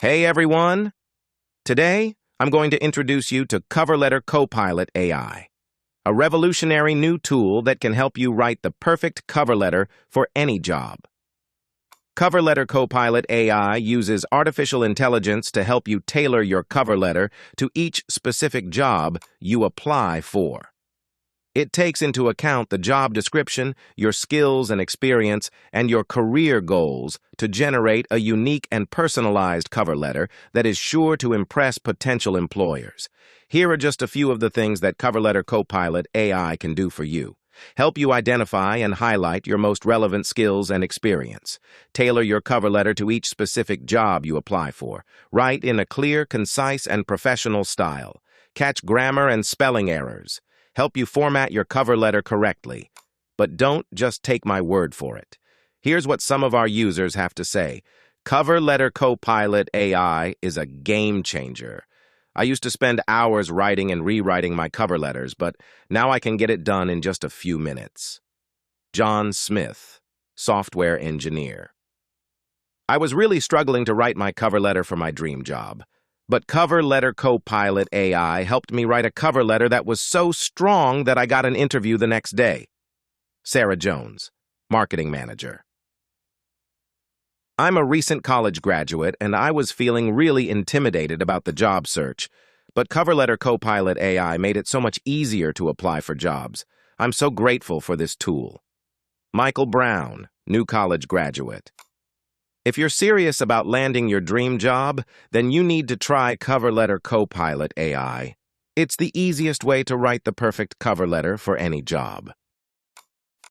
Hey everyone! Today, I'm going to introduce you to Cover Letter Copilot AI, a revolutionary new tool that can help you write the perfect cover letter for any job. Cover Letter Copilot AI uses artificial intelligence to help you tailor your cover letter to each specific job you apply for. It takes into account the job description, your skills and experience, and your career goals to generate a unique and personalized cover letter that is sure to impress potential employers. Here are just a few of the things that Cover Letter Copilot AI can do for you. Help you identify and highlight your most relevant skills and experience. Tailor your cover letter to each specific job you apply for. Write in a clear, concise, and professional style. Catch grammar and spelling errors. Help you format your cover letter correctly. But don't just take my word for it. Here's what some of our users have to say. Cover Letter Copilot AI is a game changer. I used to spend hours writing and rewriting my cover letters, but now I can get it done in just a few minutes. John Smith, software engineer. I was really struggling to write my cover letter for my dream job. But Cover Letter Copilot AI helped me write a cover letter that was so strong that I got an interview the next day. Sarah Jones, marketing manager. I'm a recent college graduate, and I was feeling really intimidated about the job search. But Cover Letter Copilot AI made it so much easier to apply for jobs. I'm so grateful for this tool. Michael Brown, new college graduate. If you're serious about landing your dream job, then you need to try Cover Letter Copilot AI. It's the easiest way to write the perfect cover letter for any job.